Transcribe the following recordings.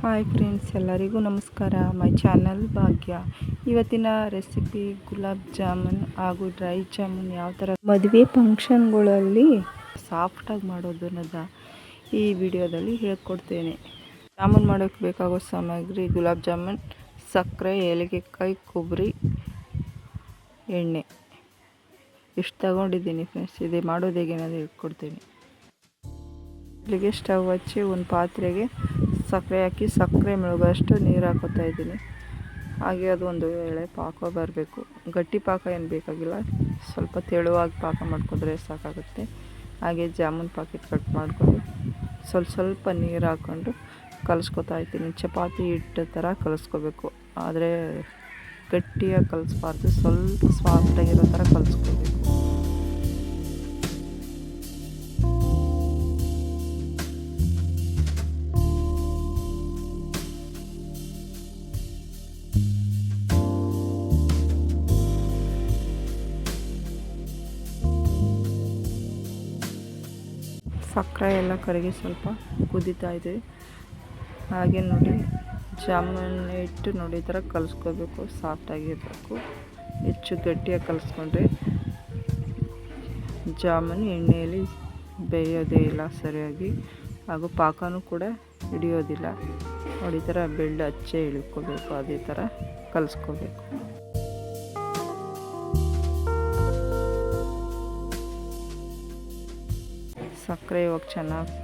Hi friends, ಎಲ್ಲರಿಗೂ ನಮಸ್ಕಾರ. My channel ಭಾಗ್ಯ. ಇವತ್ತಿನ ರೆಸಿಪಿ ಗುಲಾಬ್ ಜಾಮೂನ್ ಹಾಗೂ ಡ್ರೈ ಜಾಮೂನ್ ಯಾವ ಥರ ಮದುವೆ ಫಂಕ್ಷನ್ಗಳಲ್ಲಿ ಸಾಫ್ಟಾಗಿ ಮಾಡೋದನ್ನದ ಈ ವಿಡಿಯೋದಲ್ಲಿ ಹೇಳ್ಕೊಡ್ತೇನೆ. ಜಾಮೂನ್ ಮಾಡೋಕ್ಕೆ ಬೇಕಾಗೋ ಸಾಮಗ್ರಿ: ಗುಲಾಬ್ ಜಾಮೂನ್, ಸಕ್ಕರೆ, ಏಲಕ್ಕಾಯಿ, ಕೊಬ್ಬರಿ, ಎಣ್ಣೆ ಇಷ್ಟು ತಗೊಂಡಿದ್ದೀನಿ ಫ್ರೆಂಡ್ಸ್. ಇದು ಮಾಡೋದು ಹೇಗೆ ಅನ್ನೋದು ಹೇಳ್ಕೊಡ್ತೀನಿ. ಇಲ್ಲಿಗೆ ಸ್ಟವ್ ಹಚ್ಚಿ ಒಂದು ಪಾತ್ರೆಗೆ ಸಕ್ಕರೆ ಹಾಕಿ ಸಕ್ಕರೆ ಮುಳುಗೋಷ್ಟು ನೀರು ಹಾಕೋತಾ ಇದ್ದೀನಿ. ಹಾಗೆ ಅದು ಒಂದು ವೇಳೆ ಪಾಕ ಬರಬೇಕು. ಗಟ್ಟಿ ಪಾಕ ಏನು ಬೇಕಾಗಿಲ್ಲ, ಸ್ವಲ್ಪ ತೆಳುವಾಗಿ ಪಾಕ ಮಾಡ್ಕೊಂಡ್ರೆ ಸಾಕಾಗುತ್ತೆ. ಹಾಗೆ ಜಾಮೂನ್ ಪಾಕೆಟ್ ಕಟ್ ಮಾಡಿಕೊಂಡು ಸ್ವಲ್ಪ ನೀರು ಹಾಕ್ಕೊಂಡು ಕಲಿಸ್ಕೊತಾ ಇದ್ದೀನಿ. ಚಪಾತಿ ಹಿಟ್ಟು ಥರ ಕಲಿಸ್ಕೋಬೇಕು, ಆದರೆ ಗಟ್ಟಿಯಾಗಿ ಕಲಿಸ್ಬಾರ್ದು, ಸ್ವಲ್ಪ ಸಾಫ್ಟಾಗಿರೋ ಥರ ಕಲಿಸ್ಕೋಬೇಕು. ಸಕ್ಕರೆ ಎಲ್ಲ ಕರಗಿ ಸ್ವಲ್ಪ ಕುದೀತಾ ಇದೆ. ಹಾಗೆ ನೋಡಿ, ಜಾಮೂನ್ ಹಿಟ್ಟು ನೋಡಿ ಈ ಥರ ಕಲಿಸ್ಕೋಬೇಕು, ಸಾಫ್ಟಾಗಿರಬೇಕು. ಹೆಚ್ಚು ಗಟ್ಟಿಯಾಗಿ ಕಲಿಸ್ಕೊಂಡ್ರೆ ಜಾಮೂನ್ ಎಣ್ಣೆಯಲ್ಲಿ ಬೇಯೋದೇ ಇಲ್ಲ ಸರಿಯಾಗಿ, ಹಾಗೂ ಪಾಕನೂ ಕೂಡ ಹಿಡಿಯೋದಿಲ್ಲ. ನೋಡಿ ಈ ಥರ ಬೆಳ್ಳು ಹಚ್ಚೆ ಇಳ್ಕೋಬೇಕು, ಅದೇ ಥರ ಕಲಿಸ್ಕೋಬೇಕು. ಸಕ್ಕರೆ ಇವಾಗ ಚೆನ್ನಾಗಿ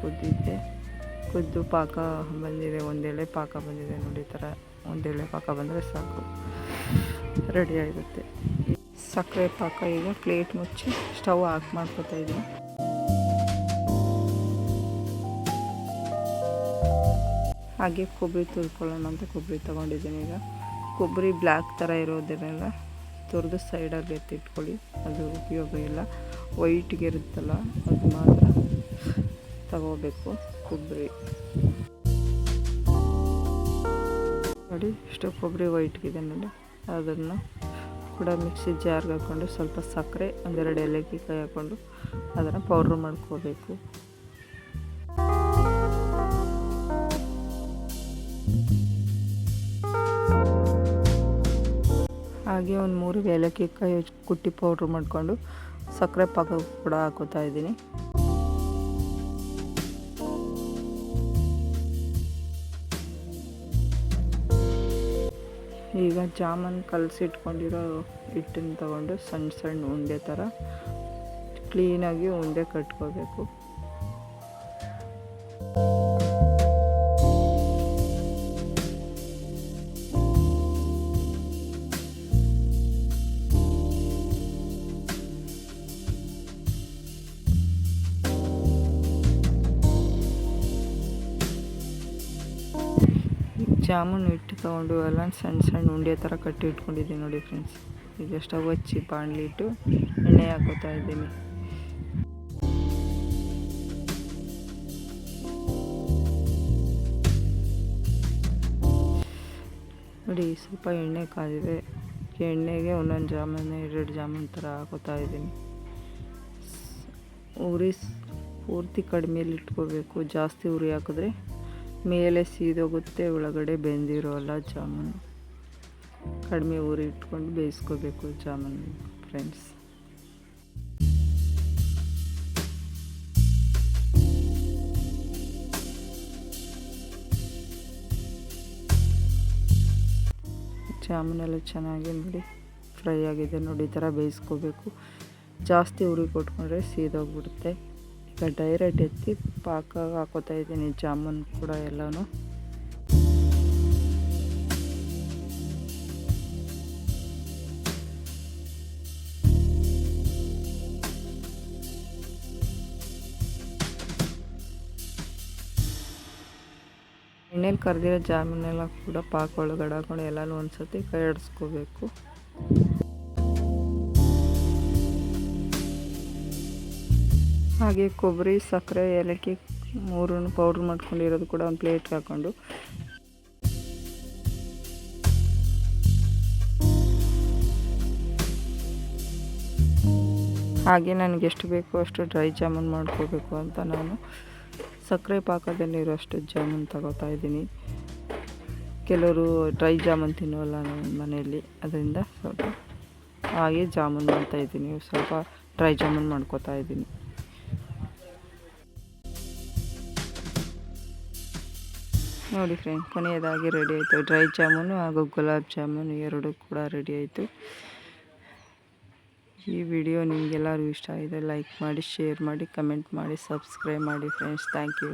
ಕುದ್ದು ಪಾಕ ಬಂದಿದೆ. ಒಂದೆಳೆ ಪಾಕ ಬಂದಿದೆ ನೋಡಿ. ಈ ಥರ ಒಂದೆಳೆ ಪಾಕ ಬಂದರೆ ಸಾಕು, ರೆಡಿ ಆಗುತ್ತೆ ಸಕ್ಕರೆ ಪಾಕ. ಈಗ ಪ್ಲೇಟ್ ಮುಚ್ಚಿ ಸ್ಟವ್ ಆಫ್ ಮಾಡ್ಕೊತಾ ಇದ್ದೀನಿ. ಹಾಗೆ ಕೊಬ್ಬರಿ ತುರ್ಕೊಳ್ಳೋಣ ಅಂತ ಕೊಬ್ಬರಿ ತೊಗೊಂಡಿದ್ದೀನಿ. ಈಗ ಕೊಬ್ಬರಿ ಬ್ಲ್ಯಾಕ್ ಥರ ಇರೋದನ್ನೆಲ್ಲ ತುರಿದು ಸೈಡಲ್ಲಿ ಎತ್ತಿಟ್ಕೊಳ್ಳಿ, ಅದು ಉಪಯೋಗ ಇಲ್ಲ. ವೈಟ್ಗೆ ಇರುತ್ತಲ್ಲ ಅದು ಮಾತ್ರ ತಗೋಬೇಕು ಕೊಬ್ಬರಿ. ನೋಡಿ ಇಷ್ಟು ಕೊಬ್ಬರಿ ವೈಟ್ಗಿದೆ ನೋಡಿ. ಅದನ್ನು ಕೂಡ ಮಿಕ್ಸಿ ಜಾರ್ಗೆ ಹಾಕ್ಕೊಂಡು ಸ್ವಲ್ಪ ಸಕ್ಕರೆ, ಒಂದೆರಡು ಏಲಕ್ಕಾಯಿ ಹಾಕ್ಕೊಂಡು ಅದನ್ನು ಪೌಡ್ರ್ ಮಾಡ್ಕೋಬೇಕು. ಹಾಗೆ ಒಂದು 3 ಏಲಕ್ಕಾಯಿ ಕುಟ್ಟಿ ಪೌಡ್ರ್ ಮಾಡಿಕೊಂಡು ಸಕ್ಕರೆ ಪಾಕ ಕೂಡ ಹಾಕೋತಾ ಇದ್ದೀನಿ. ಈಗ ಜಾಮೂನ್ ಕಲಸಿಟ್ಕೊಂಡಿರೋ ಹಿಟ್ಟನ್ನು ತಗೊಂಡು ಸಣ್ಣ ಉಂಡೆ ಥರ ಕ್ಲೀನಾಗಿ ಉಂಡೆ ಕಟ್ಕೋಬೇಕು. ಜಾಮೂನ್ ಹಿಟ್ಟು ತೊಗೊಂಡು ಎಲ್ಲ ಸಣ್ಣ ಉಂಡೆ ಥರ ಕಟ್ಟಿ ಇಟ್ಕೊಂಡಿದ್ದೀನಿ ನೋಡಿ ಫ್ರೆಂಡ್ಸ್. ಈಗ ಸ್ಟವ್ ಹಚ್ಚಿ ಬಾಣಲಿ ಇಟ್ಟು ಎಣ್ಣೆ ಹಾಕೋತಾ ಇದ್ದೀನಿ. ನೋಡಿ ಸ್ವಲ್ಪ ಎಣ್ಣೆ ಕಾದಿದೆ. ಎಣ್ಣೆಗೆ ಒಂದೊಂದು ಜಾಮೂನ್ 2 ಜಾಮೂನ್ ಥರ ಹಾಕೋತಾ ಇದ್ದೀನಿ. ಉರಿ ಪೂರ್ತಿ ಕಡಿಮೆಯಲ್ಲಿ ಇಟ್ಕೋಬೇಕು, ಜಾಸ್ತಿ ಉರಿ ಹಾಕಿದ್ರೆ ಮೇಲೆ ಸೀದೋಗುತ್ತೆ, ಒಳಗಡೆ ಬೆಂದಿರೋಲ್ಲ ಜಾಮೂನು. ಕಡಿಮೆ ಉರಿ ಇಟ್ಕೊಂಡು ಬೇಯಿಸ್ಕೋಬೇಕು ಜಾಮೂನು ಫ್ರೆಂಡ್ಸ್. ಜಾಮೂನೆಲ್ಲ ಚೆನ್ನಾಗಿ ನೋಡಿ ಫ್ರೈ ಆಗಿದೆ ನೋಡಿ. ಈ ಥರ ಬೇಯಿಸ್ಕೋಬೇಕು. ಜಾಸ್ತಿ ಉರಿ ಕೊಟ್ಕೊಂಡ್ರೆ ಸೀದೋಗ್ಬಿಡುತ್ತೆ. ಈಗ ಡೈರೆಕ್ಟ್ ಎತ್ತಿ ಪಾಕ ಹಾಕೋತಾ ಇದ್ದೀನಿ ಜಾಮೂನ್ ಕೂಡ ಎಲ್ಲನೂ. ಎಣ್ಣೆಲಿ ಕರೆದಿರೋ ಜಾಮೂನೆಲ್ಲ ಕೂಡ ಪಾಕ ಒಳಗಡೆ ಹಾಕೊಂಡು ಎಲ್ಲನೂ ಒಂದ್ಸತಿ ಕೈ ಆಡಿಸ್ಕೋಬೇಕು. ಹಾಗೆ ಕೊಬ್ಬರಿ, ಸಕ್ಕರೆ, ಏಲಕ್ಕಿ 3 ಪೌಡ್ರ್ ಮಾಡ್ಕೊಂಡಿರೋದು ಕೂಡ ಒಂದು ಪ್ಲೇಟ್ಗೆ ಹಾಕ್ಕೊಂಡು ಹಾಗೆ ನನಗೆ ಎಷ್ಟು ಬೇಕೋ ಅಷ್ಟು ಡ್ರೈ ಜಾಮೂನ್ ಮಾಡ್ಕೋಬೇಕು ಅಂತ ನಾನು ಸಕ್ಕರೆ ಪಾಕದಲ್ಲಿರೋಷ್ಟು ಜಾಮೂನ್ ತಗೋತಾ ಇದ್ದೀನಿ. ಕೆಲವರು ಡ್ರೈ ಜಾಮೂನ್ ತಿನ್ನೋಲ್ಲ ನಮ್ಮ ಮನೆಯಲ್ಲಿ, ಅದರಿಂದ ಸ್ವಲ್ಪ ಹಾಗೆ ಜಾಮೂನ್ ಮಾಡ್ತಾಯಿದ್ದೀನಿ. ಸ್ವಲ್ಪ ಡ್ರೈ ಜಾಮೂನ್ ಮಾಡ್ಕೋತಾ ಇದ್ದೀನಿ. ನೋಡಿ ಫ್ರೆಂಡ್, ಕೊನೆಯದಾಗಿ ರೆಡಿ ಆಯಿತು. ಡ್ರೈ ಜಾಮೂನು ಹಾಗೂ ಗುಲಾಬ್ ಜಾಮೂನು ಎರಡೂ ಕೂಡ ರೆಡಿ ಆಯಿತು. ಈ ವಿಡಿಯೋ ನಿಮಗೆಲ್ಲರಿಗೂ ಇಷ್ಟ ಆಗಿದೆ ಲೈಕ್ ಮಾಡಿ, ಶೇರ್ ಮಾಡಿ, ಕಮೆಂಟ್ ಮಾಡಿ, ಸಬ್ಸ್ಕ್ರೈಬ್ ಮಾಡಿ ಫ್ರೆಂಡ್ಸ್. Thank you.